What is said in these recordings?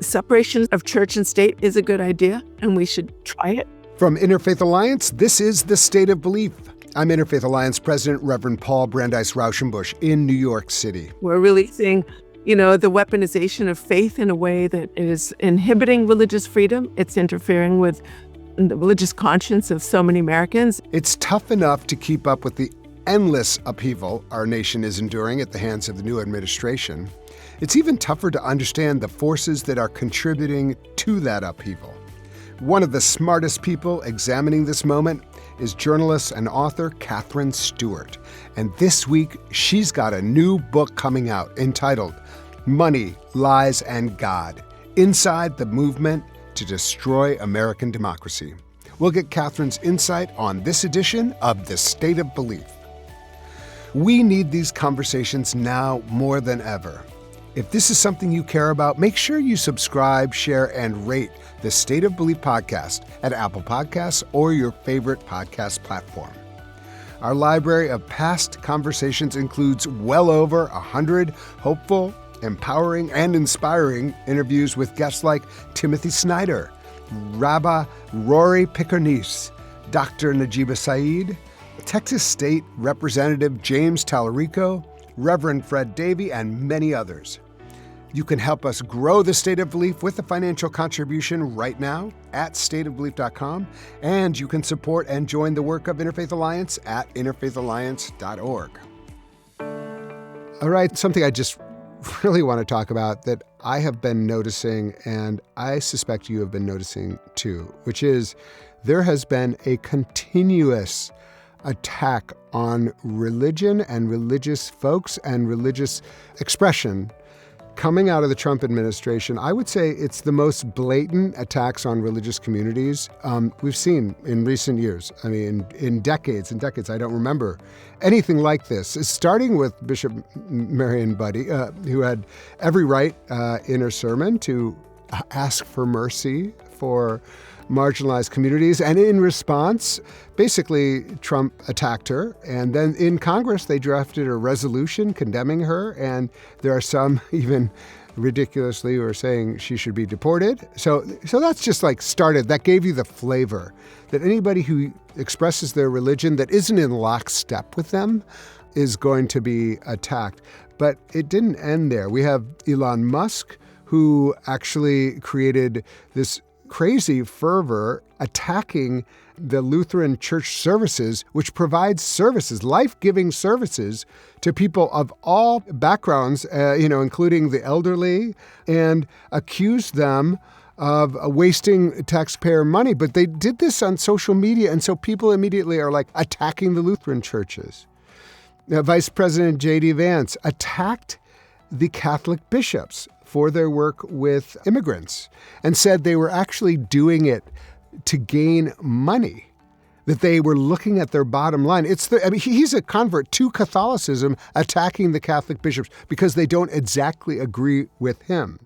Separation of church and state is a good idea, and we should try it. From Interfaith Alliance, this is The State of Belief. I'm Interfaith Alliance President Reverend Paul Brandeis Raushenbush in New York City. We're really seeing, the weaponization of faith in a way that is inhibiting religious freedom. It's interfering with the religious conscience of so many Americans. It's tough enough to keep up with the endless upheaval our nation is enduring at the hands of the new administration. It's even tougher to understand the forces that are contributing to that upheaval. One of the smartest people examining this moment is journalist and author Katherine Stewart. And this week, she's got a new book coming out entitled Money, Lies, and God: Inside the Movement to Destroy American Democracy. We'll get Katherine's insight on this edition of The State of Belief. We need these conversations now more than ever. If this is something you care about, make sure you subscribe, share, and rate the State of Belief podcast at Apple Podcasts or your favorite podcast platform. Our library of past conversations includes well over 100 hopeful, empowering, and inspiring interviews with guests like Timothy Snyder, Rabbi Rory Pickernese, Dr. Najiba Saeed, Texas State Representative James Tallarico, Reverend Fred Davey, and many others. You can help us grow the State of Belief with a financial contribution right now at stateofbelief.com, and you can support and join the work of Interfaith Alliance at interfaithalliance.org. All right, something I just really want to talk about that I have been noticing, and I suspect you have been noticing too, which is there has been a continuous attack on religion and religious folks and religious expression coming out of the Trump administration. I would say it's the most blatant attacks on religious communities we've seen in recent years. I mean, in decades and decades. I don't remember anything like this. It's starting with Bishop Marion Budde, who had every right in her sermon to ask for mercy for marginalized communities. And in response, basically, Trump attacked her. And then in Congress, they drafted a resolution condemning her. And there are some even ridiculously who are saying she should be deported. So that's just like started. That gave you the flavor that anybody who expresses their religion that isn't in lockstep with them is going to be attacked. But it didn't end there. We have Elon Musk, who actually created this crazy fervor attacking the Lutheran Church services, which provides services, life-giving services to people of all backgrounds, including the elderly, and accused them of wasting taxpayer money. But they did this on social media, and so people immediately are like attacking the Lutheran churches. Now, Vice President J.D. Vance attacked the Catholic bishops for their work with immigrants and said they were actually doing it to gain money, that they were looking at their bottom line. He's a convert to Catholicism attacking the Catholic bishops because they don't exactly agree with him.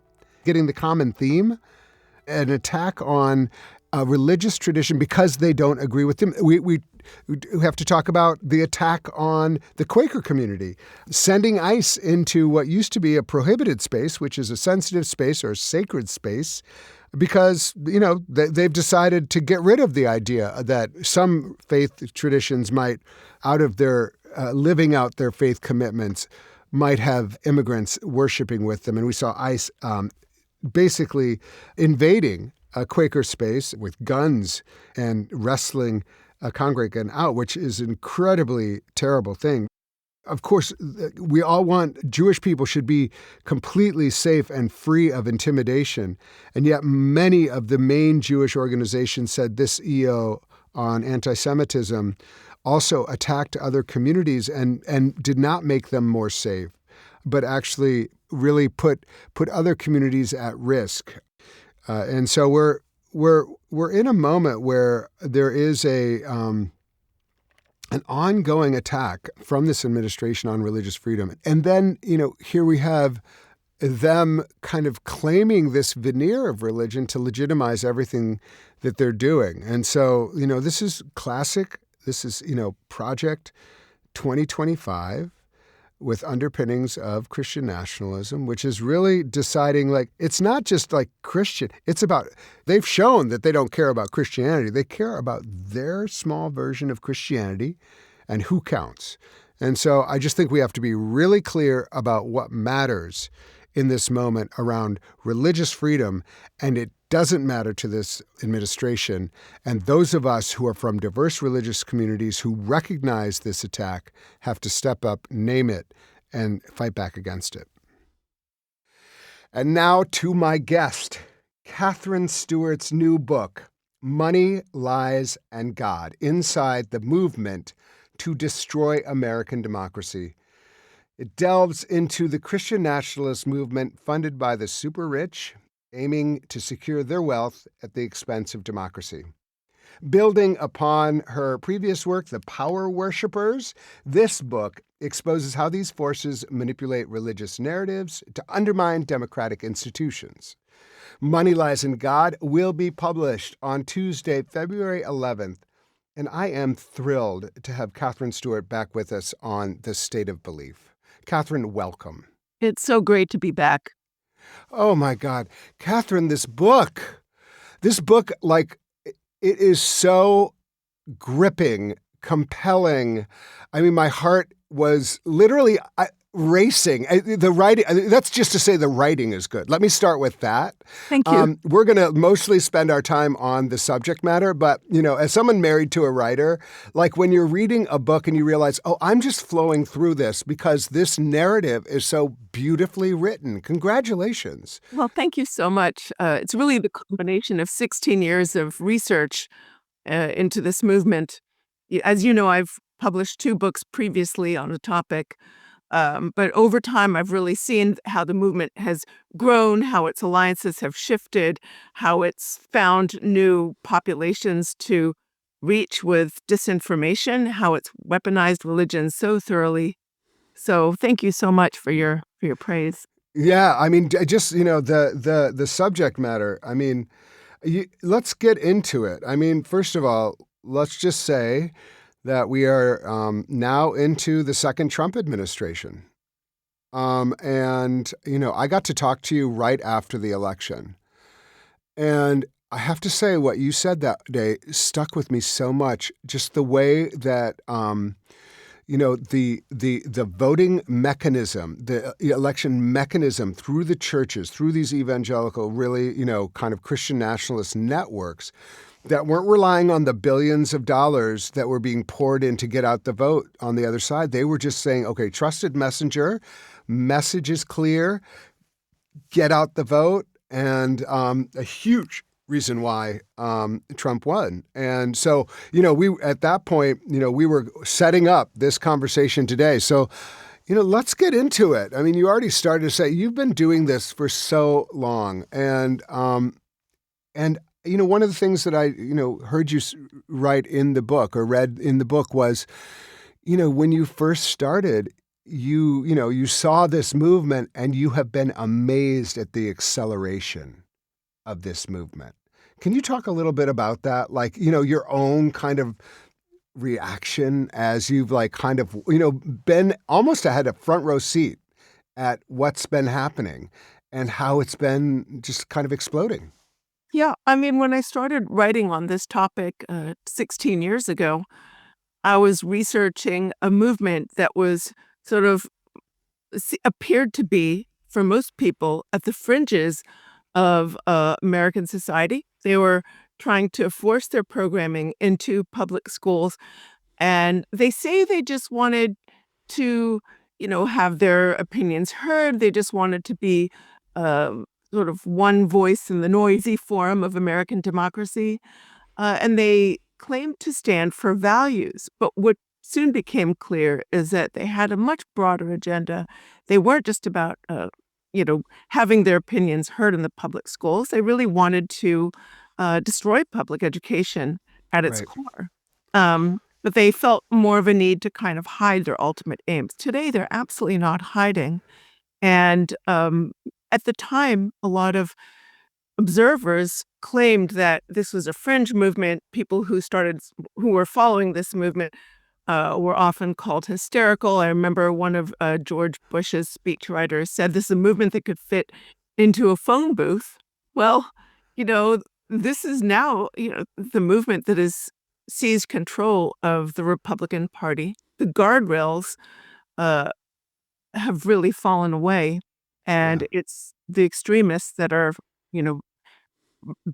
Getting the common theme, an attack on a religious tradition because they don't agree with them. We have to talk about the attack on the Quaker community, sending ICE into what used to be a prohibited space, which is a sensitive space or a sacred space, because, they've decided to get rid of the idea that some faith traditions might, out of their living out their faith commitments, might have immigrants worshiping with them. And we saw ICE basically invading a Quaker space with guns and wrestling a congregant out, which is an incredibly terrible thing. Of course, we all want Jewish people should be completely safe and free of intimidation. And yet many of the main Jewish organizations said this EO on anti-Semitism also attacked other communities and did not make them more safe, but actually really put other communities at risk. And so we're in a moment where there is an ongoing attack from this administration on religious freedom. And then, here we have them kind of claiming this veneer of religion to legitimize everything that they're doing. And so, this is classic. This is, Project 2025. with underpinnings of Christian nationalism, which is really deciding, like, it's not just like Christian, it's about, they've shown that they don't care about Christianity. They care about their small version of Christianity and who counts. And so I just think we have to be really clear about what matters in this moment around religious freedom, and it doesn't matter to this administration. And those of us who are from diverse religious communities who recognize this attack have to step up, name it, and fight back against it. And now to my guest, Katherine Stewart's new book, Money, Lies, and God: Inside the Movement to Destroy American Democracy. It delves into the Christian nationalist movement funded by the super rich, aiming to secure their wealth at the expense of democracy. Building upon her previous work, The Power Worshippers, this book exposes how these forces manipulate religious narratives to undermine democratic institutions. Money, Lies, and God will be published on Tuesday, February 11th. And I am thrilled to have Katherine Stewart back with us on The State of Belief. Katherine, welcome. It's so great to be back. Oh my God. Katherine, this book, like, it is so gripping, compelling. I mean, my heart was literally racing. The writing, that's just to say the writing is good. Let me start with that. Thank you. We're going to mostly spend our time on the subject matter, but, as someone married to a writer, like when you're reading a book and you realize, oh, I'm just flowing through this because this narrative is so beautifully written. Congratulations. Well, thank you so much. It's really the combination of 16 years of research into this movement. As you know, I've published 2 books previously on the topic. But over time, I've really seen how the movement has grown, how its alliances have shifted, how it's found new populations to reach with disinformation, how it's weaponized religion so thoroughly. So thank you so much for your praise. Yeah, I mean, just, the subject matter. I mean, let's get into it. I mean, first of all, let's just say that we are now into the second Trump administration. And, I got to talk to you right after the election. And I have to say, what you said that day stuck with me so much. Just the way that, the voting mechanism, the election mechanism through the churches, through these evangelical, really, kind of Christian nationalist networks, that weren't relying on the billions of dollars that were being poured in to get out the vote on the other side. They were just saying, okay, trusted messenger, message is clear, get out the vote. And a huge reason why Trump won. And so, we at that point, we were setting up this conversation today. So, let's get into it. I mean, you already started to say you've been doing this for so long. And one of the things that I, heard you write in the book or read in the book was, when you first started, you saw this movement and you have been amazed at the acceleration of this movement. Can you talk a little bit about that? Like, your own kind of reaction as you've like kind of, been almost had a front row seat at what's been happening and how it's been just kind of exploding. Yeah, I mean, when I started writing on this topic 16 years ago, I was researching a movement that was sort of appeared to be, for most people, at the fringes of American society. They were trying to force their programming into public schools, and they say they just wanted to, have their opinions heard. They just wanted to be sort of one voice in the noisy forum of American democracy. And they claimed to stand for values. But what soon became clear is that they had a much broader agenda. They weren't just about, having their opinions heard in the public schools. They really wanted to destroy public education at its Right. core. But they felt more of a need to kind of hide their ultimate aims. Today, they're absolutely not hiding. And at the time, a lot of observers claimed that this was a fringe movement. People who were following this movement were often called hysterical. I remember one of George Bush's speechwriters said this is a movement that could fit into a phone booth. Well, you know, this is now, the movement that has seized control of the Republican Party. The guardrails uh, have really fallen away, Yeah. and it's the extremists that are, you know,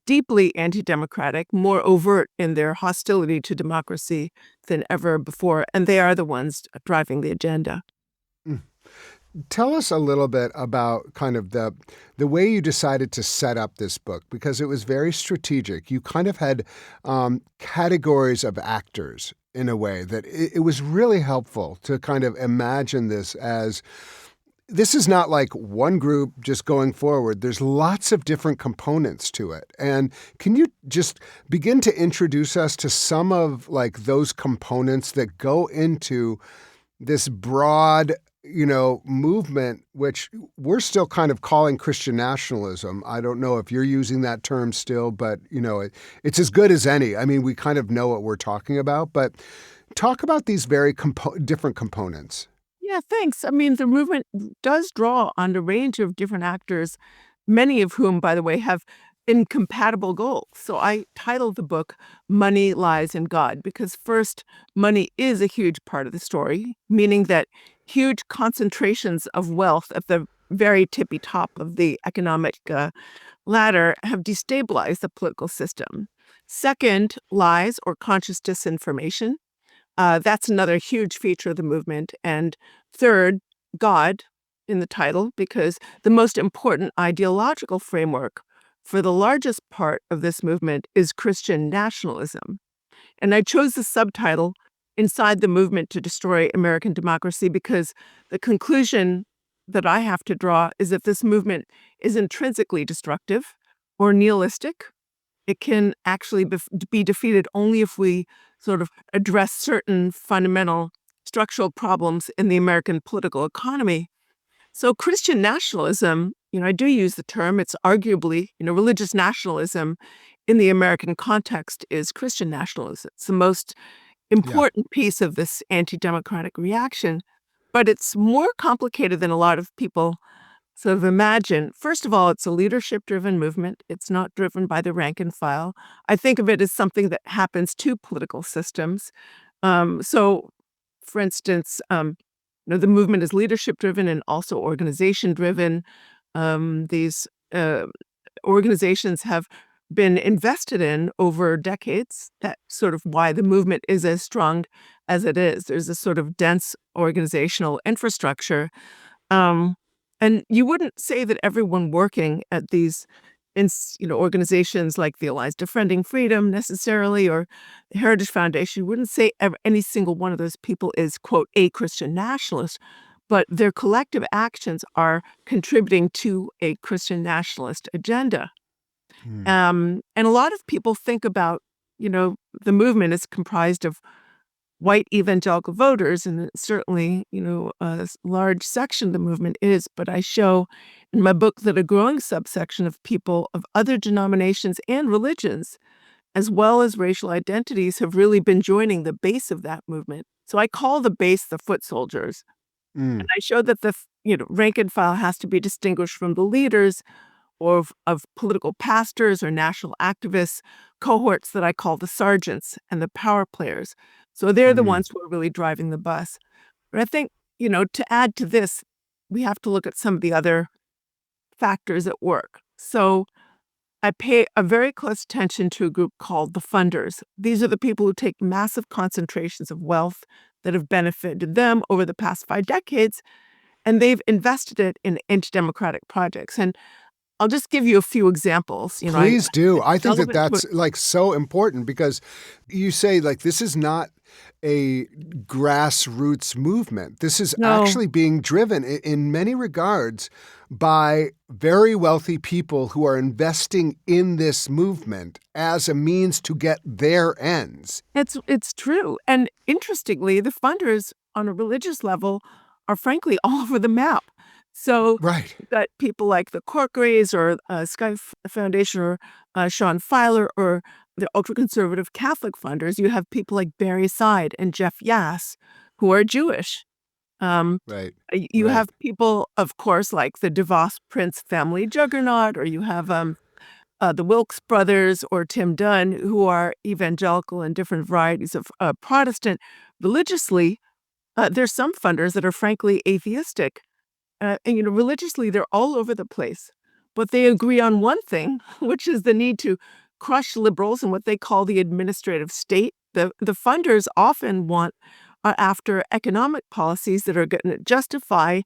deeply anti-democratic, more overt in their hostility to democracy than ever before, and they are the ones driving the agenda. Mm. Tell us a little bit about kind of the way you decided to set up this book, because it was very strategic. You kind of had categories of actors in a way that it was really helpful to kind of imagine this is not like one group just going forward. There's lots of different components to it. And can you just begin to introduce us to some of like those components that go into this broad, movement, which we're still kind of calling Christian nationalism. I don't know if you're using that term still, but it's as good as any. I mean, we kind of know what we're talking about, but talk about these very different components. Yeah, thanks. I mean, the movement does draw on a range of different actors, many of whom, by the way, have incompatible goals. So I titled the book Money Lies in God because, first, money is a huge part of the story, meaning that huge concentrations of wealth at the very tippy top of the economic ladder have destabilized the political system. Second, lies or conscious disinformation. That's another huge feature of the movement. And third, God in the title, because the most important ideological framework for the largest part of this movement is Christian nationalism. And I chose the subtitle Inside the Movement to Destroy American Democracy because the conclusion that I have to draw is that this movement is intrinsically destructive or nihilistic. It can actually be defeated only if we sort of address certain fundamental structural problems in the American political economy. So Christian nationalism, I do use the term, it's arguably, religious nationalism in the American context is Christian nationalism. It's the most Yeah. important piece of this anti-democratic reaction, but it's more complicated than a lot of people sort of imagine. First of all, it's a leadership-driven movement. It's not driven by the rank and file. I think of it as something that happens to political systems. So, for instance, the movement is leadership-driven and also organization-driven. These organizations have been invested in over decades. That's sort of why the movement is as strong as it is. There's a sort of dense organizational infrastructure. Um, and you wouldn't say that everyone working at these organizations like the Alliance Defending Freedom necessarily, or the Heritage Foundation, you wouldn't say any single one of those people is, quote, a Christian nationalist, but their collective actions are contributing to a Christian nationalist agenda. Hmm. And a lot of people think about, the movement is comprised of white evangelical voters, and certainly, a large section of the movement is, but I show in my book that a growing subsection of people of other denominations and religions, as well as racial identities, have really been joining the base of that movement. So I call the base the foot soldiers. And Mm. I show that the, rank and file has to be distinguished from the leaders or of political pastors or national activists, cohorts that I call the sergeants and the power players. So they're the Mm. ones who are really driving the bus. But I think, to add to this, we have to look at some of the other factors at work. So I pay a very close attention to a group called the funders. These are the people who take massive concentrations of wealth that have benefited them over the past 5 decades, and they've invested it in anti-democratic projects. And I'll just give you a few examples. Please do. I think that Relevant to that's like so important because you say like this is not a grassroots movement. This is no, actually being driven in many regards by very wealthy people who are investing in this movement as a means to get their ends. it's true. And interestingly, the funders on a religious level are frankly all over the map. So Right. you've got people like the Corkeries or Foundation or Sean Filer or the ultra-conservative Catholic funders, you have people like Barry Seid and Jeff Yass, who are Jewish. Right. You Right. have people, of course, like the DeVos Prince family juggernaut, or you have the Wilkes brothers or Tim Dunn, who are evangelical and different varieties of Protestant. Religiously, there's some funders that are frankly atheistic. And, religiously, they're all over the place. But they agree on one thing, which is the need to crush liberals and what they call the administrative state. The funders often are after economic policies that are going to justify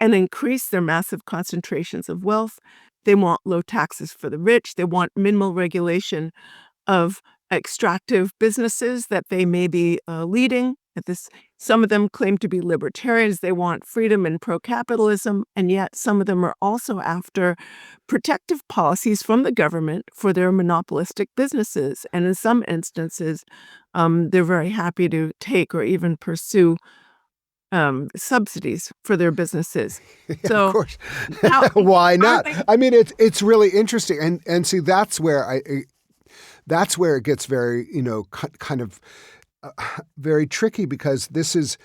and increase their massive concentrations of wealth. They want low taxes for the rich. They want minimal regulation of extractive businesses that they may be leading. Some of them claim to be libertarians. They want freedom and pro-capitalism, and yet some of them are also after protective policies from the government for their monopolistic businesses. And in some instances, they're very happy to take or even pursue subsidies for their businesses. Yeah, So of course. how Why how not? they I mean, it's really interesting, and see that's where it gets very kind of very tricky, because this is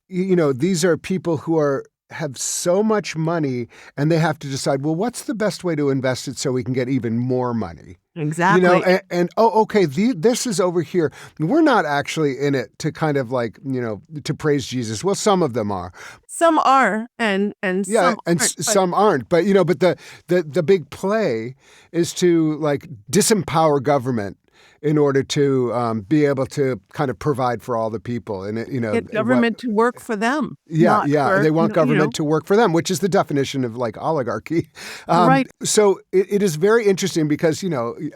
these are people who have so much money, and they have to decide, well, what's the best way to invest it so we can get even more money? exactly. Okay, this is over here. We're not actually in it to kind of to praise Jesus. Well, some of them are. Some are, and Yeah, some and aren't. But some aren't. But but the big play is to disempower government in order to be able to kind of provide for all the people, and get government to work for them, not yeah, for they want government to work for them, which is the definition of oligarchy. right. So it is very interesting because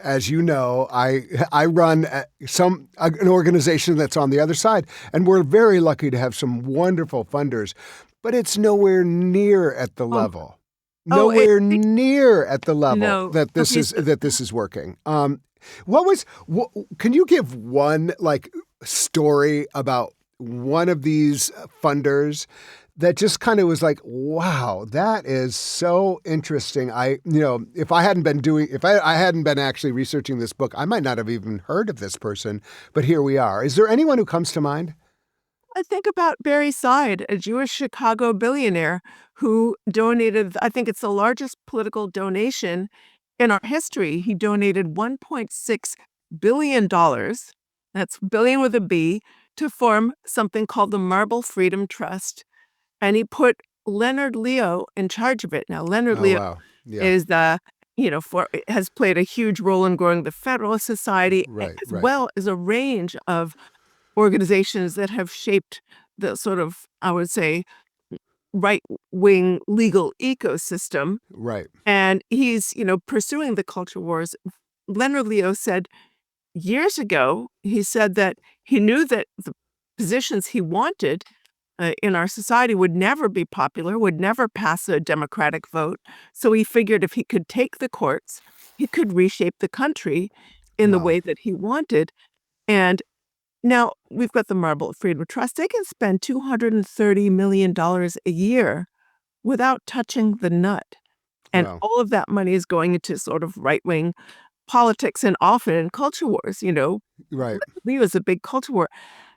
as you know, I run an organization that's on the other side, and we're very lucky to have some wonderful funders, but it's nowhere near at the Oh, level, oh, nowhere near at the level no. that Okay, this is working. Can you give one story about one of these funders that just kind of was like, wow, that is so interesting. If I hadn't been actually researching this book, I might not have even heard of this person, but here we are. Is there anyone who comes to mind? I think about Barry Seid, a Jewish Chicago billionaire who donated, I think it's the largest political donation in our history. He donated $1.6 billion, that's billion with a B, to form something called the Marble Freedom Trust. And he put Leonard Leo in charge of it. Now, Leonard Oh, Leo wow. Yeah. is has played a huge role in growing the Federalist Society, Right, as right, well as a range of organizations that have shaped the sort of, I would say, right-wing legal ecosystem. right. And he's, pursuing the culture wars. Leonard Leo said years ago, he said that he knew that the positions he wanted in our society would never be popular, would never pass a democratic vote. So he figured if he could take the courts, he could reshape the country in the Wow. way that he wanted. And now we've got the Marble Freedom Trust. They can spend $230 million a year without touching the nut. And Wow. all of that money is going into sort of right-wing politics and often in culture wars. Right. Leo is a big culture war.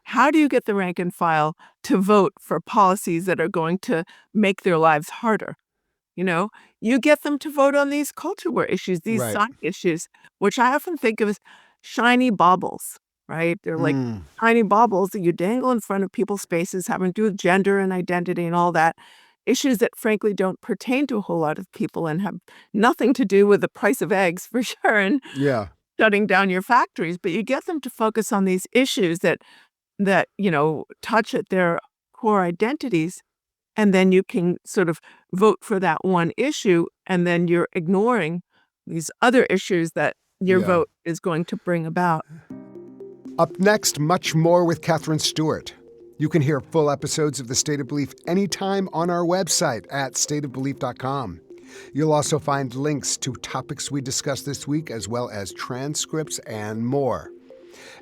How do you get the rank and file to vote for policies that are going to make their lives harder? You get them to vote on these culture war issues, these Right. side issues, which I often think of as shiny baubles, right? They're like Mm. tiny baubles that you dangle in front of people's faces, having to do with gender and identity and all that. Issues that frankly don't pertain to a whole lot of people and have nothing to do with the price of eggs for sure and Yeah. shutting down your factories. But you get them to focus on these issues that touch at their core identities. And then you can sort of vote for that one issue, and then you're ignoring these other issues that your Yeah. vote is going to bring about. Up next, much more with Katherine Stewart. You can hear full episodes of The State of Belief anytime on our website at stateofbelief.com. You'll also find links to topics we discussed this week, as well as transcripts and more.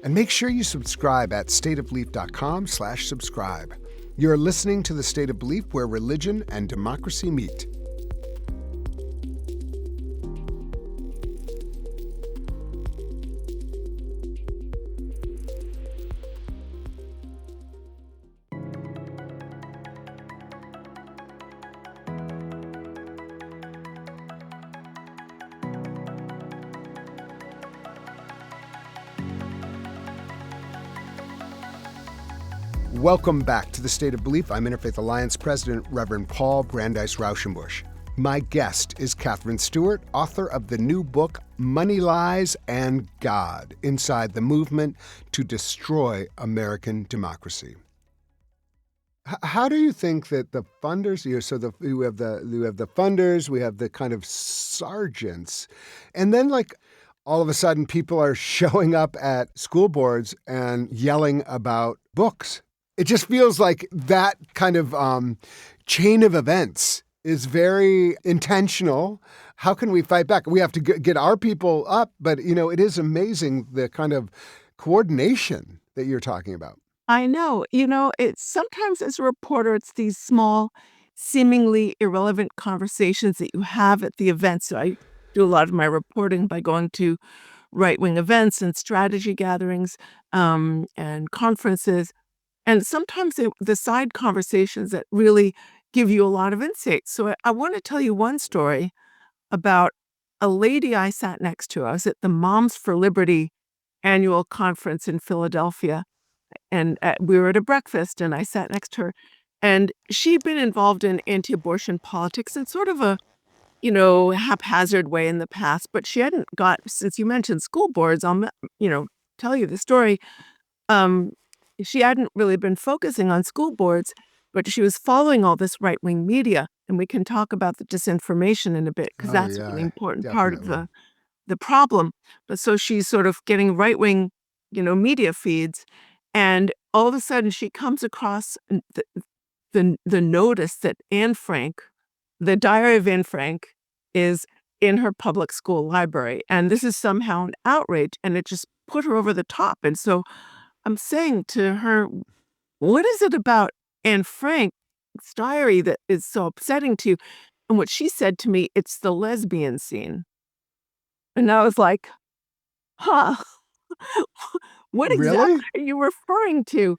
And make sure you subscribe at stateofbelief.com/subscribe. You're listening to The State of Belief, where religion and democracy meet. Welcome back to The State of Belief. I'm Interfaith Alliance President Reverend Paul Brandeis Raushenbush. My guest is Katherine Stewart, author of the new book, Money, Lies, and God, Inside the Movement to Destroy American Democracy. How do you think that the funders, we have the funders, we have the kind of sergeants, and then all of a sudden people are showing up at school boards and yelling about books. It just feels like that kind of chain of events is very intentional. How can we fight back? We have to get our people up, but it is amazing the kind of coordination that you're talking about. I know. It's sometimes as a reporter, it's these small, seemingly irrelevant conversations that you have at the events. So I do a lot of my reporting by going to right-wing events and strategy gatherings and conferences. And sometimes the side conversations that really give you a lot of insight. So I want to tell you one story about a lady I sat next to. I was at the Moms for Liberty annual conference in Philadelphia. And we were at a breakfast, and I sat next to her. And she'd been involved in anti-abortion politics in sort of a, haphazard way in the past. But she hadn't since you mentioned school boards, I'll, tell you the story. She hadn't really been focusing on school boards, but she was following all this right-wing media. And we can talk about the disinformation in a bit, because that's a really important part of the problem. But so she's sort of getting right-wing, media feeds. And all of a sudden she comes across the notice that Anne Frank, the Diary of Anne Frank, is in her public school library. And this is somehow an outrage, and it just put her over the top. And so I'm saying to her, what is it about Anne Frank's diary that is so upsetting to you? And what she said to me, it's the lesbian scene. And I was like, huh, what exactly Really? are you referring to?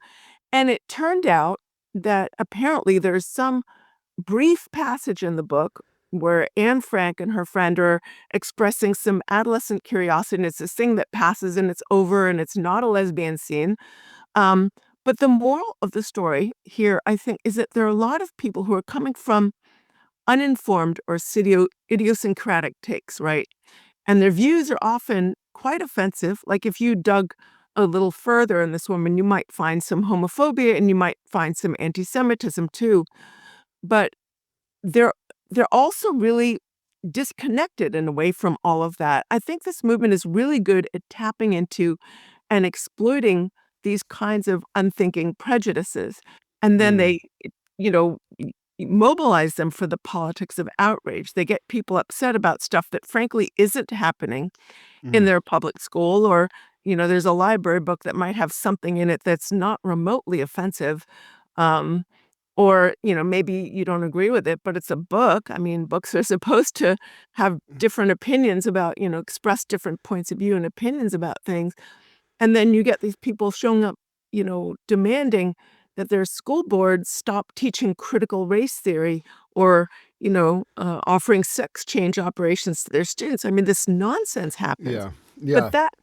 And it turned out that apparently there's some brief passage in the book where Anne Frank and her friend are expressing some adolescent curiosity, and it's this thing that passes and it's over, and it's not a lesbian scene. But the moral of the story here, I think, is that there are a lot of people who are coming from uninformed or idiosyncratic takes, right? And their views are often quite offensive. Like if you dug a little further in this woman, you might find some homophobia and you might find some anti-Semitism too. But they're also really disconnected in a way from all of that. I think this movement is really good at tapping into and exploiting these kinds of unthinking prejudices. And then they, mobilize them for the politics of outrage. They get people upset about stuff that frankly isn't happening in their public school, or, there's a library book that might have something in it that's not remotely offensive. Or, maybe you don't agree with it, but it's a book. I mean, books are supposed to have different opinions about, express different points of view and opinions about things. And then you get these people showing up, demanding that their school boards stop teaching critical race theory, or, offering sex change operations to their students. I mean, this nonsense happens. Yeah. But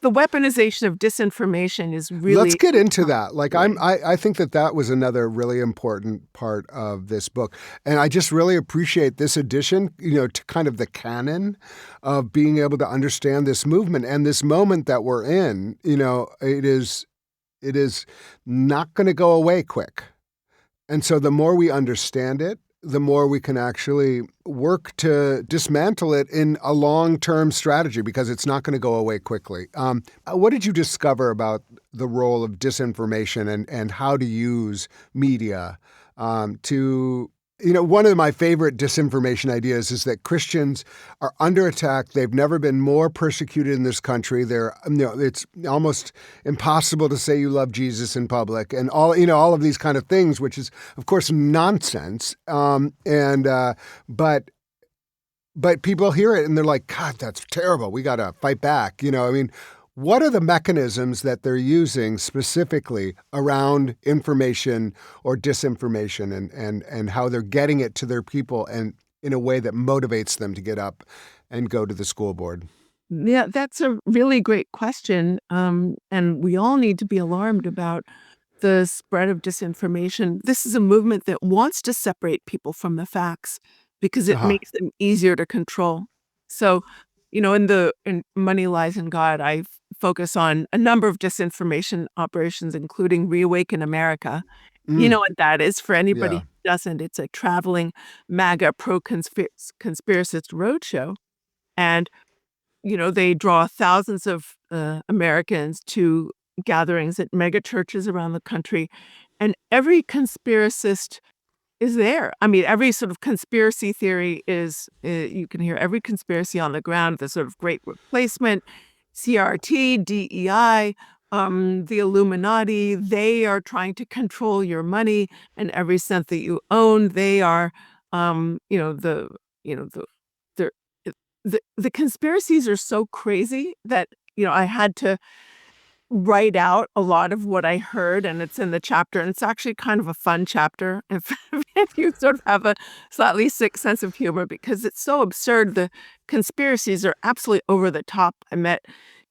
the weaponization of disinformation is really... Let's get into that. Right. I think that was another really important part of this book. And I just really appreciate this addition, to kind of the canon of being able to understand this movement and this moment that we're in. It is not going to go away quick. And so the more we understand it, the more we can actually work to dismantle it in a long-term strategy, because it's not going to go away quickly. What did you discover about the role of disinformation and how to use media to... one of my favorite disinformation ideas is that Christians are under attack. They've never been more persecuted in this country. It's almost impossible to say you love Jesus in public, and all of these kind of things, which is, of course, nonsense. But people hear it and they're like, God, that's terrible. We got to fight back. What are the mechanisms that they're using specifically around information or disinformation, and how they're getting it to their people and in a way that motivates them to get up and go to the school board? Yeah, that's a really great question. And we all need to be alarmed about the spread of disinformation. This is a movement that wants to separate people from the facts because it Uh-huh. makes them easier to control. So, in Money Lies in God, I focus on a number of disinformation operations, including Reawaken America. You Mm, know what that is for anybody yeah. who doesn't. It's a traveling MAGA pro-conspiracist roadshow. And they draw thousands of Americans to gatherings at mega churches around the country, and every conspiracist is there. I mean, every sort of conspiracy theory is, you can hear every conspiracy on the ground, the sort of great replacement, CRT, DEI, the Illuminati. They are trying to control your money and every cent that you own. They are, you know, the, the, the conspiracies are so crazy that, I had to write out a lot of what I heard, and it's in the chapter, and it's actually kind of a fun chapter if you sort of have a slightly sick sense of humor because it's so absurd. The conspiracies are absolutely over the top. I met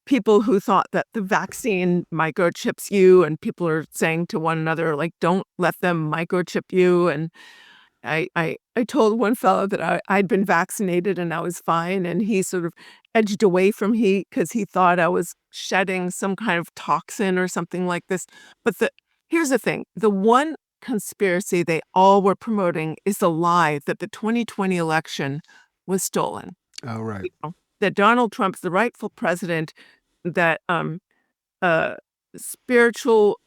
people who thought that the vaccine microchips you, and people are saying to one another, like, "Don't let them microchip you," and I told one fellow that I'd been vaccinated and I was fine, and he sort of edged away from me because he thought I was shedding some kind of toxin or something like this. But here's the thing, the one conspiracy they all were promoting is the lie that the 2020 election was stolen. Oh, right. That Donald Trump's the rightful president, that, uh, spiritual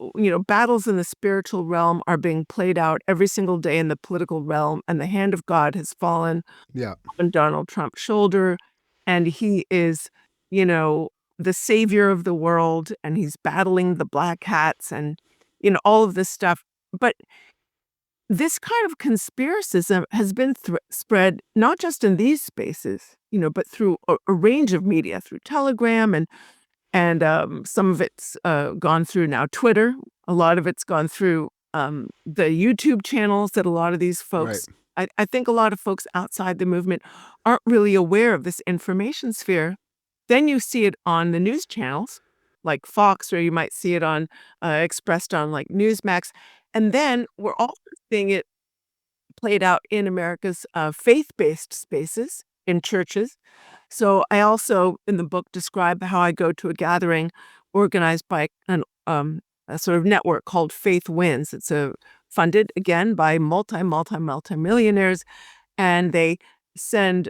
battles in the spiritual realm are being played out every single day in the political realm, and the hand of God has fallen Yeah. on Donald Trump's shoulder, and he is, you know, the savior of the world, and he's battling the black hats and, all of this stuff. But this kind of conspiracism has been spread not just in these spaces, but through a range of media, through Telegram and some of it's gone through now Twitter. A lot of it's gone through the YouTube channels that a lot of these Right. folks, I think a lot of folks outside the movement aren't really aware of this information sphere. Then you see it on the news channels like Fox, or you might see it on expressed on like Newsmax. And then we're also seeing it played out in America's faith-based spaces, in churches. So I also, in the book, describe how I go to a gathering organized by a sort of network called Faith Wins. It's funded, again, by multi-millionaires, and they send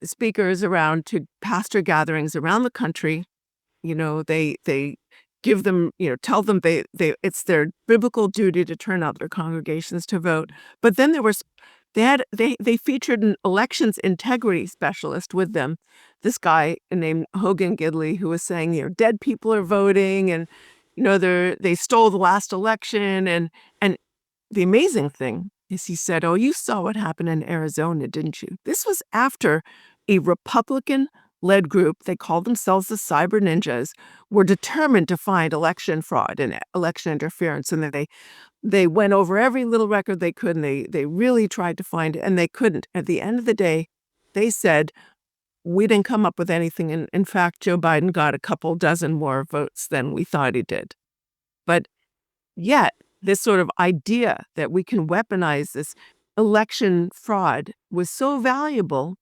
speakers around to pastor gatherings around the country. They give them, tell them it's their biblical duty to turn out their congregations to vote. But then they featured an elections integrity specialist with them, this guy named Hogan Gidley, who was saying, dead people are voting, and they stole the last election, and the amazing thing is he said, "Oh, you saw what happened in Arizona, didn't you?" This was after a Republican-led group, they called themselves the Cyber Ninjas, were determined to find election fraud and election interference, and they went over every little record they could, and they really tried to find it, and they couldn't. At the end of the day, they said, "We didn't come up with anything, and in fact, Joe Biden got a couple dozen more votes than we thought he did." But yet, this sort of idea that we can weaponize this election fraud was so valuable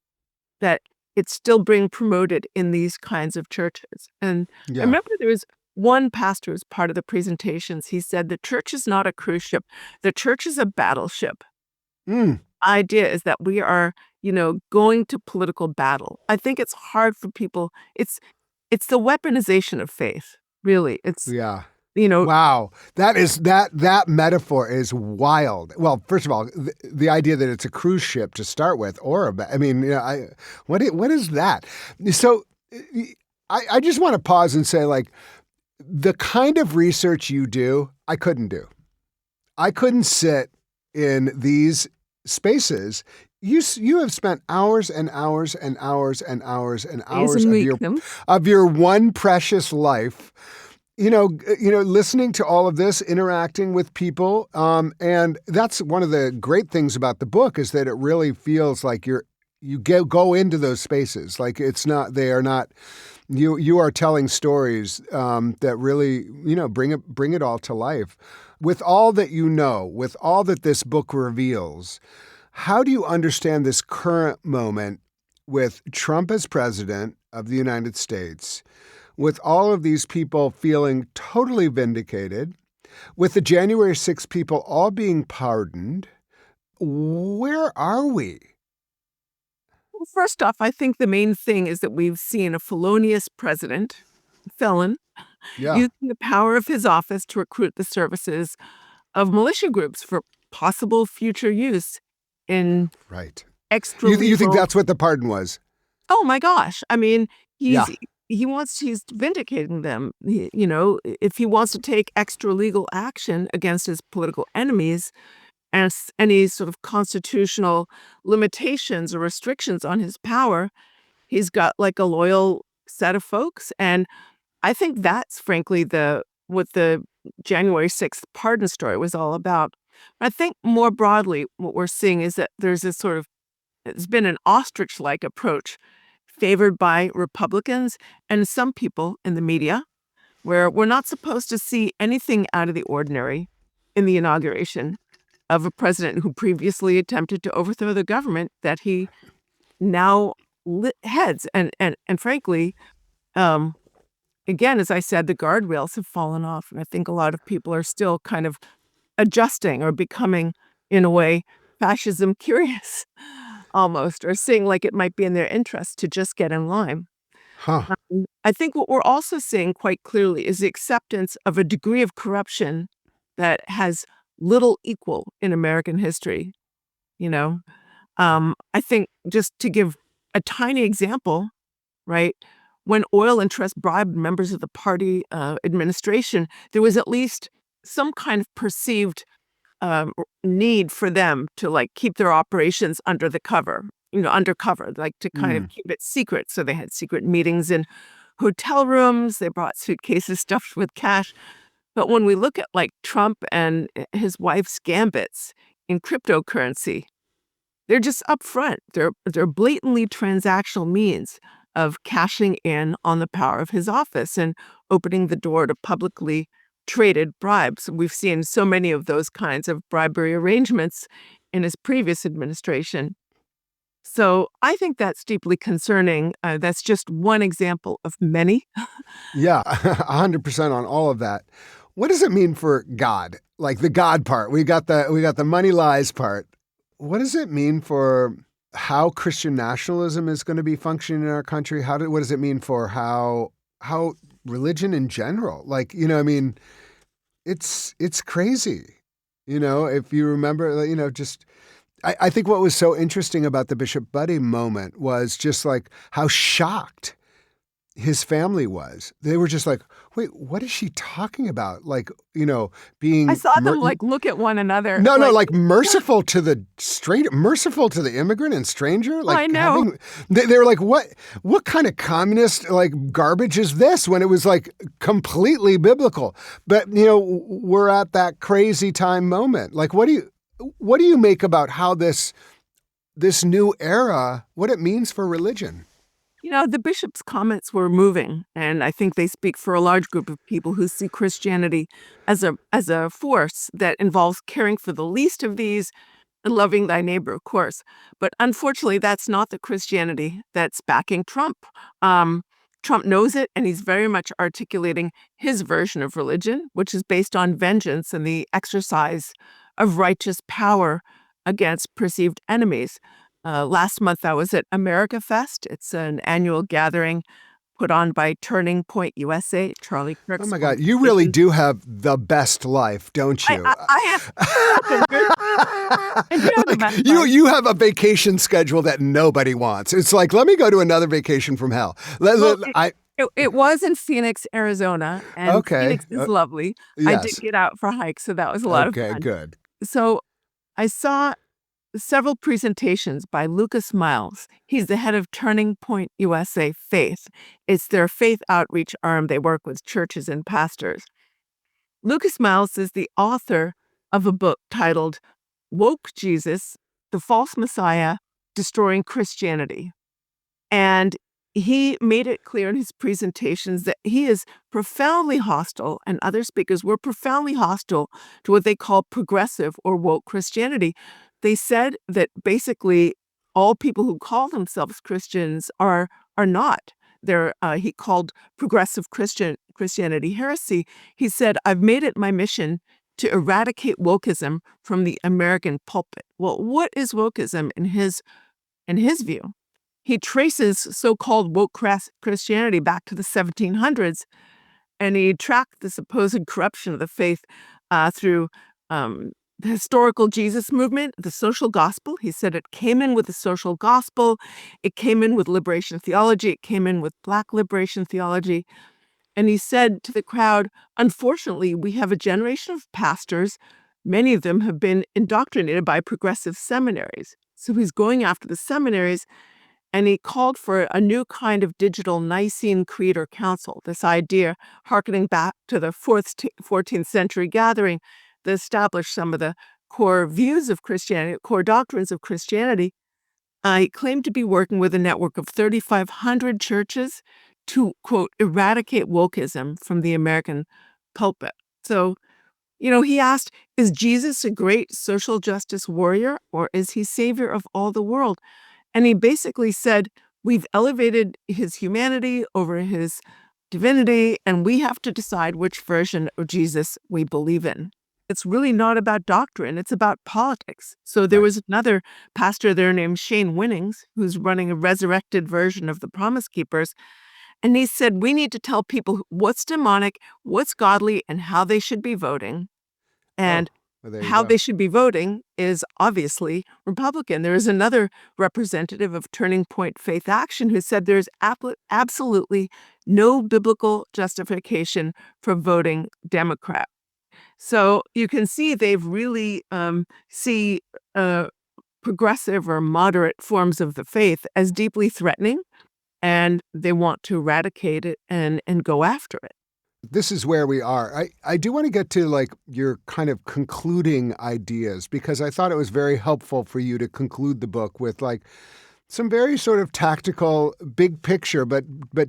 that it's still being promoted in these kinds of churches. And I Yeah. remember there was one pastor as part of the presentations, he said, "The church is not a cruise ship. The church is a battleship." Mm, Idea is that we are, going to political battle. I think it's hard for people. It's the weaponization of faith, really. It's, yeah. you know, Wow. That metaphor is wild. Well, first of all, the idea that it's a cruise ship to start with, or I mean, what is that? So I just want to pause and say, like, the kind of research you do, I couldn't do. I couldn't sit in these spaces. You have spent hours and hours and hours and hours and days hours and of weeks. your one precious life, listening to all of this, interacting with people, and that's one of the great things about the book is that it really feels like you go into those spaces. Like they are not. You are telling stories that really bring it all to life. with all that you know, with all that this book reveals, how do you understand this current moment with Trump as president of the United States, with all of these people feeling totally vindicated, with the January 6th people all being pardoned? Where are we? Well, first off, I think the main thing is that we've seen a felonious president, felon, Yeah, using the power of his office to recruit the services of militia groups for possible future use in right. extra You think legal. that's what the pardon was? Oh my gosh. I mean, Yeah. he's vindicating them. If he wants to take extra legal action against his political enemies and any sort of constitutional limitations or restrictions on his power, he's got like a loyal set of folks. And I think that's frankly what the January 6th pardon story was all about. I think more broadly, what we're seeing is that it's been an ostrich-like approach favored by Republicans and some people in the media, where we're not supposed to see anything out of the ordinary in the inauguration of a president who previously attempted to overthrow the government that he now heads. And frankly, um, again, as I said, the guardrails have fallen off, and I think a lot of people are still kind of adjusting or becoming, in a way, fascism curious almost, or seeing like it might be in their interest to just get in line. Huh. I think what we're also seeing quite clearly is the acceptance of a degree of corruption that has little equal in American history, you know? I think just to give a tiny example, right? When oil interests bribed members of the party administration, there was at least some kind of perceived need for them to like keep their operations undercover, like to kind of Mm. keep it secret. So they had secret meetings in hotel rooms. They brought suitcases stuffed with cash. But when we look at like Trump and his wife's gambits in cryptocurrency, they're just upfront. They're blatantly transactional means of cashing in on the power of his office and opening the door to publicly traded bribes. We've seen so many of those kinds of bribery arrangements in his previous administration. So I think that's deeply concerning. That's just one example of many. Yeah, 100% on all of that. What does it mean for God? Like the God part. We got the money lies part. What does it mean for how Christian nationalism is going to be functioning in our country? What does it mean for how religion in general? Like, I mean, it's crazy. If you remember, just I think what was so interesting about the Bishop Buddy moment was just like how shocked his family was. They were just like, wait, what is she talking about? Like, I being saw them like look at one another. no, Like, like merciful to the merciful to the immigrant and stranger. I Like know. they were like, what kind of communist like garbage is this? When it was like completely biblical. But we're at that crazy time moment. Like, what do you make about how this new era, what it means for religion? The bishop's comments were moving, and I think they speak for a large group of people who see Christianity as a force that involves caring for the least of these and loving thy neighbor, of course. But unfortunately, that's not the Christianity that's backing Trump. Trump knows it, and he's very much articulating his version of religion, which is based on vengeance and the exercise of righteous power against perceived enemies. Last month, I was at America Fest. It's an annual gathering put on by Turning Point USA, Charlie Oh Kirk's my God, you really organization. do have the best life, don't I, you? I, I have such a good, I do have the Like best you, life. you have a vacation schedule that nobody wants. It's like, let me go to another vacation from hell. Well, it was in Phoenix, Arizona, and Okay. Phoenix is lovely. I did Yes. get out for a hike, so that was a lot of Okay, fun. good. So I saw several presentations by Lucas Miles. He's the head of Turning Point USA Faith. It's their faith outreach arm. They work with churches and pastors. Lucas Miles is the author of a book titled Woke Jesus, the False Messiah, Destroying Christianity. And he made it clear in his presentations that he is profoundly hostile, and other speakers were profoundly hostile to what they call progressive or woke Christianity. They said that basically all people who call themselves Christians are not. He called progressive Christianity heresy. He said, "I've made it my mission to eradicate wokeism from the American pulpit." Well, what is wokeism in his view? He traces so-called woke Christianity back to the 1700s, and he tracked the supposed corruption of the faith through the historical Jesus movement, the social gospel. He said it came in with the social gospel, it came in with liberation theology, it came in with Black liberation theology. And he said to the crowd, "Unfortunately, we have a generation of pastors. Many of them have been indoctrinated by progressive seminaries." So he's going after the seminaries, and he called for a new kind of digital Nicene Creed or Council, this idea hearkening back to the 14th century gathering that established some of the core views of Christianity, core doctrines of Christianity. He claimed to be working with a network of 3,500 churches to, quote, eradicate wokeism from the American pulpit. So, he asked, is Jesus a great social justice warrior, or is he savior of all the world? And he basically said, we've elevated his humanity over his divinity, and we have to decide which version of Jesus we believe in. It's really not about doctrine, it's about politics. So there Right. was another pastor there named Shane Winnings, who's running a resurrected version of the Promise Keepers. And he said, we need to tell people what's demonic, what's godly, and how they should be voting. Oh, And well, there you how go. they should be voting is obviously Republican. There is another representative of Turning Point Faith Action who said there's absolutely no biblical justification for voting Democrat. So you can see they've really see progressive or moderate forms of the faith as deeply threatening, and they want to eradicate it and go after it. This is where we are. I do want to get to like your kind of concluding ideas because I thought it was very helpful for you to conclude the book with like some very sort of tactical, big picture, but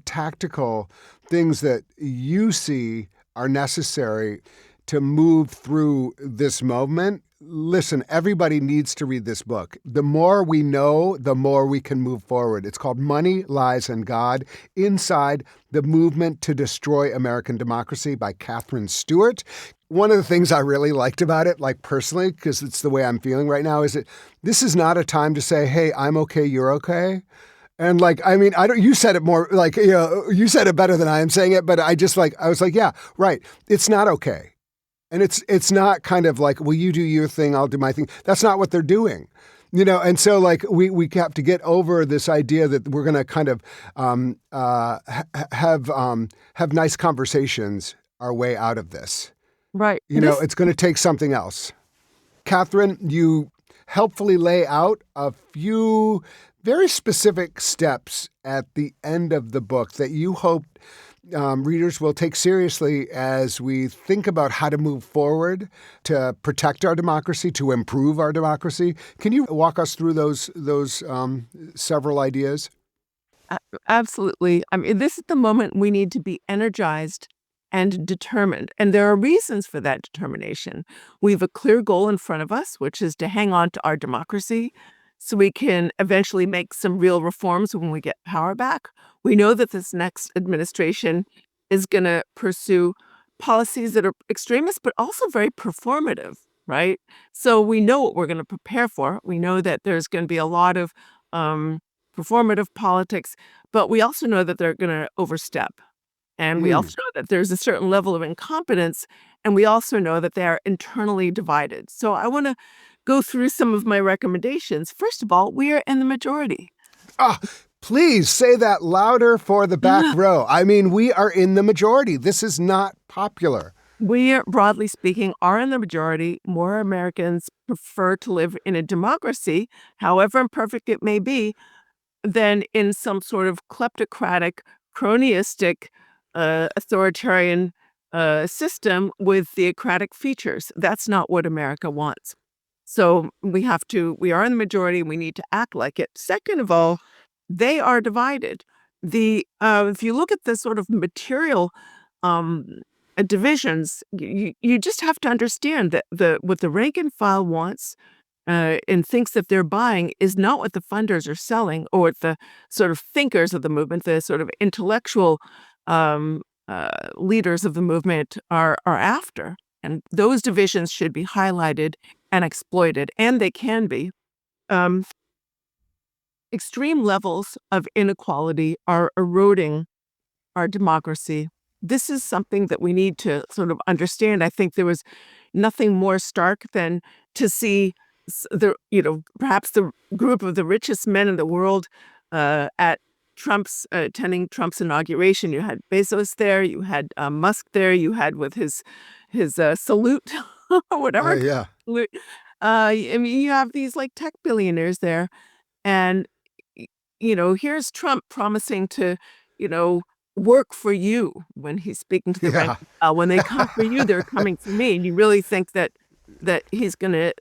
tactical things that you see are necessary to move through this moment. Listen, everybody needs to read this book. The more we know, the more we can move forward. It's called Money, Lies, and God: Inside the Movement to Destroy American Democracy by Katherine Stewart. One of the things I really liked about it, like personally, because it's the way I'm feeling right now, is that this is not a time to say, hey, I'm okay, you're okay. And like, I mean, you said it more like, you said it better than I am saying it, but I was like, yeah, right. It's not okay. And it's not kind of like, well, you do your thing, I'll do my thing. That's not what they're doing. And so like we have to get over this idea that we're going to kind of have nice conversations our way out of this. Right. It's going to take something else. Katherine, you helpfully lay out a few very specific steps at the end of the book that you hope readers will take seriously as we think about how to move forward to protect our democracy, to improve our democracy. Can you walk us through those several ideas? Absolutely. I mean, this is the moment we need to be energized and determined. And there are reasons for that determination. We have a clear goal in front of us, which is to hang on to our democracy so we can eventually make some real reforms when we get power back. We know that this next administration is going to pursue policies that are extremist, but also very performative, right? So we know what we're going to prepare for. We know that there's going to be a lot of performative politics, but we also know that they're going to overstep. And we also know that there's a certain level of incompetence, and we also know that they are internally divided. So I want to go through some of my recommendations. First of all, we are in the majority. Ah, please say that louder for the back row. I mean, we are in the majority. This is not popular. We, broadly speaking, are in the majority. More Americans prefer to live in a democracy, however imperfect it may be, than in some sort of kleptocratic, cronyistic, authoritarian system with theocratic features. That's not what America wants. So we are in the majority, we need to act like it. Second of all, they are divided. If you look at the sort of material um, divisions, you just have to understand that what the rank and file wants and thinks that they're buying is not what the funders are selling, or what the sort of thinkers of the movement, the sort of intellectual um, leaders of the movement are after. And those divisions should be highlighted and exploited, and they can be. Um, Extreme levels of inequality are eroding our democracy. This is something that we need to sort of understand. I think there was nothing more stark than to see perhaps the group of the richest men in the world at attending Trump's inauguration. You had Bezos there, you had Musk there, you had with his salute or whatever. Yeah. Salute. I mean, you have these like tech billionaires there, and here's Trump promising to, you know, work for you when he's speaking to the rank Yeah. and file. When they come for you, they're coming for me. And you really think that he's gonna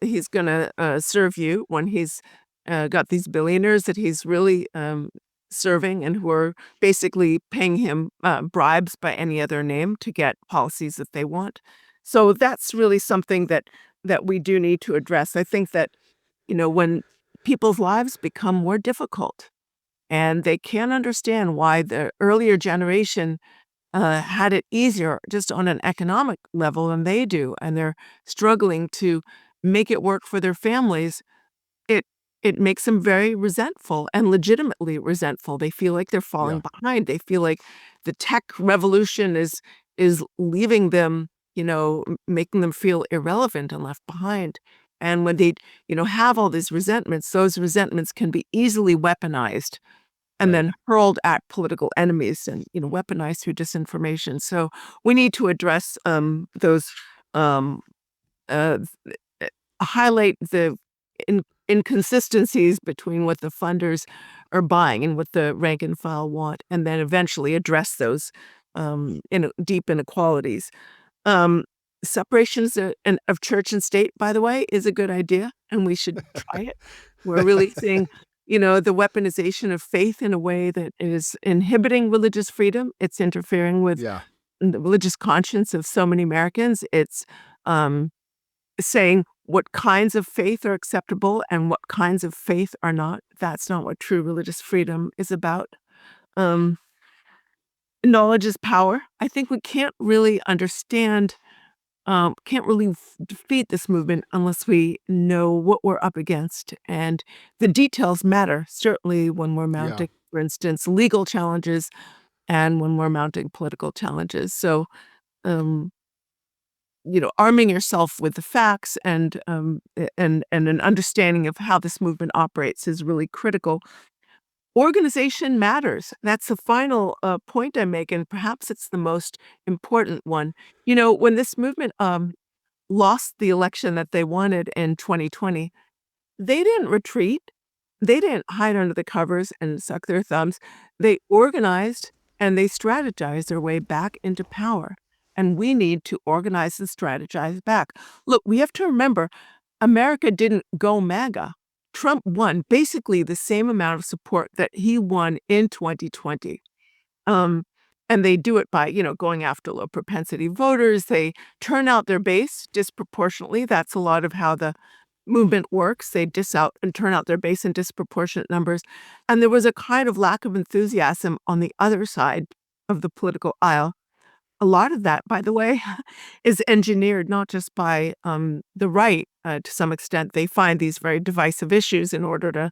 serve you when he's got these billionaires that he's really serving, and who are basically paying him bribes by any other name to get policies that they want. So that's really something that we do need to address. I think that when people's lives become more difficult and they can't understand why the earlier generation had it easier just on an economic level than they do, and they're struggling to make it work for their families, it it makes them very resentful, and legitimately resentful. They feel like they're falling Yeah. behind. They feel like the tech revolution is leaving them, making them feel irrelevant and left behind. And when they, have all these resentments, those resentments can be easily weaponized and Right. then hurled at political enemies and, weaponized through disinformation. So we need to address those, um, uh, highlight the inconsistencies between what the funders are buying and what the rank and file want, and then eventually address those deep inequalities. Um, Separations of church and state, by the way, is a good idea, and we should try it. We're really seeing, the weaponization of faith in a way that is inhibiting religious freedom. It's interfering with Yeah. the religious conscience of so many Americans. It's um, saying what kinds of faith are acceptable and what kinds of faith are not. That's not what true religious freedom is about. Um, Knowledge is power. I think we can't really understand can't really defeat this movement unless we know what we're up against. And the details matter, certainly when we're Yeah. mounting, for instance, legal challenges and when we're mounting political challenges. So, um, arming yourself with the facts and an understanding of how this movement operates is really critical. Organization matters. That's the final point I make, and perhaps it's the most important one. When this movement lost the election that they wanted in 2020, they didn't retreat. They didn't hide under the covers and suck their thumbs. They organized and they strategized their way back into power. And we need to organize and strategize back. Look, we have to remember America didn't go MAGA. Trump won basically the same amount of support that he won in 2020. Um, and they do it by, going after low propensity voters. They turn out their base disproportionately. That's a lot of how the movement works. They out and turn out their base in disproportionate numbers. And there was a kind of lack of enthusiasm on the other side of the political aisle. A lot of that, by the way, is engineered not just by the right to some extent. They find these very divisive issues in order to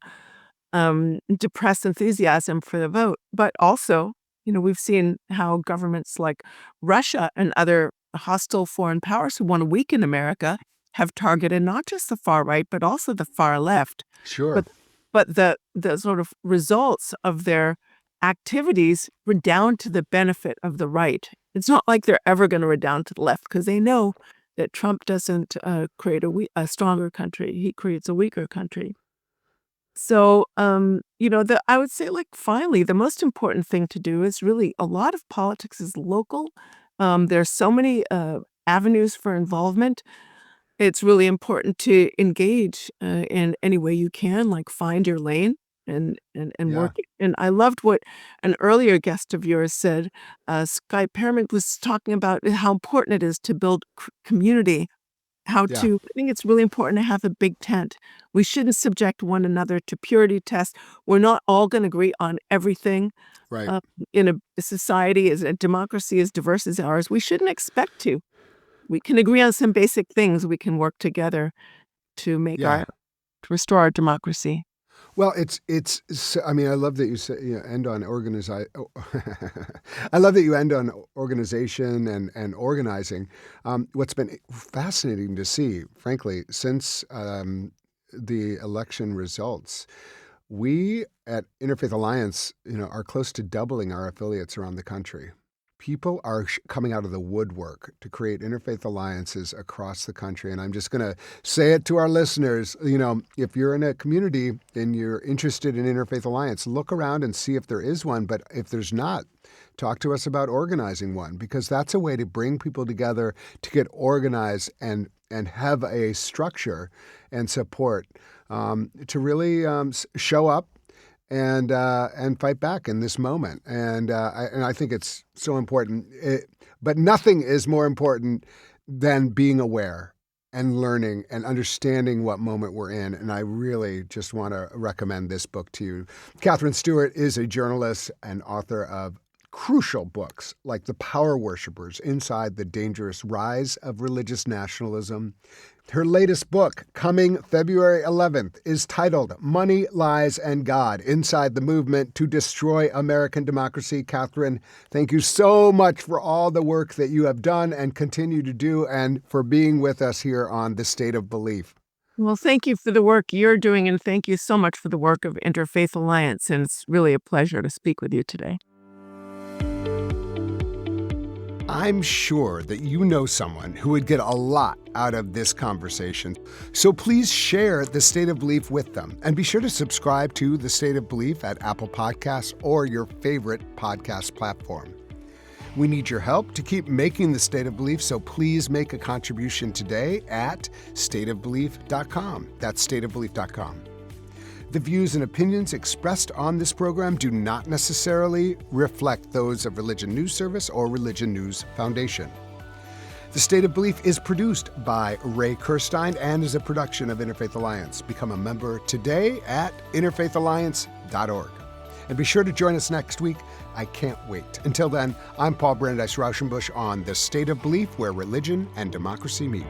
depress enthusiasm for the vote. But also, we've seen how governments like Russia and other hostile foreign powers who want to weaken America have targeted not just the far right, but also the far left. Sure. But the sort of results of their activities redound to the benefit of the right. It's not like they're ever going to redound to the left, because they know that Trump doesn't create a stronger country. He creates a weaker country. So, I would say, like, finally, the most important thing to do is really a lot of politics is local. There's so many avenues for involvement. It's really important to engage in any way you can, like find your lane. and Yeah. working. And I loved what an earlier guest of yours said. Sky Paramount was talking about how important it is to build community. Yeah. I think it's really important to have a big tent. We shouldn't subject one another to purity tests. We're not all going to agree on everything. Right. Uh, in a society, as a democracy as diverse as ours, we shouldn't expect to. We can agree on some basic things. We can work together to make Yeah. to restore our democracy. Well, I mean, I love that you say, end on I love that you end on organization and organizing. What's been fascinating to see, frankly, since the election results, we at Interfaith Alliance, are close to doubling our affiliates around the country. People are coming out of the woodwork to create interfaith alliances across the country. And I'm just going to say it to our listeners. If you're in a community and you're interested in Interfaith Alliance, look around and see if there is one. But if there's not, talk to us about organizing one, because that's a way to bring people together to get organized and have a structure and support to really show up and fight back in this moment. And I think it's so important. But nothing is more important than being aware and learning and understanding what moment we're in. And I really just want to recommend this book to you. Katherine Stewart is a journalist and author of crucial books like The Power Worshippers: Inside the Dangerous Rise of Religious Nationalism. Her latest book, coming February 11th, is titled Money, Lies, and God: Inside the Movement to Destroy American Democracy. Katherine, thank you so much for all the work that you have done and continue to do, and for being with us here on The State of Belief. Well, thank you for the work you're doing, and thank you so much for the work of Interfaith Alliance. And it's really a pleasure to speak with you today. I'm sure that you know someone who would get a lot out of this conversation. So please share The State of Belief with them. And be sure to subscribe to The State of Belief at Apple Podcasts or your favorite podcast platform. We need your help to keep making The State of Belief, so please make a contribution today at stateofbelief.com. That's stateofbelief.com. The views and opinions expressed on this program do not necessarily reflect those of Religion News Service or Religion News Foundation. The State of Belief is produced by Ray Kirstein and is a production of Interfaith Alliance. Become a member today at interfaithalliance.org. And be sure to join us next week. I can't wait. Until then, I'm Paul Brandeis Raushenbush on The State of Belief, where religion and democracy meet.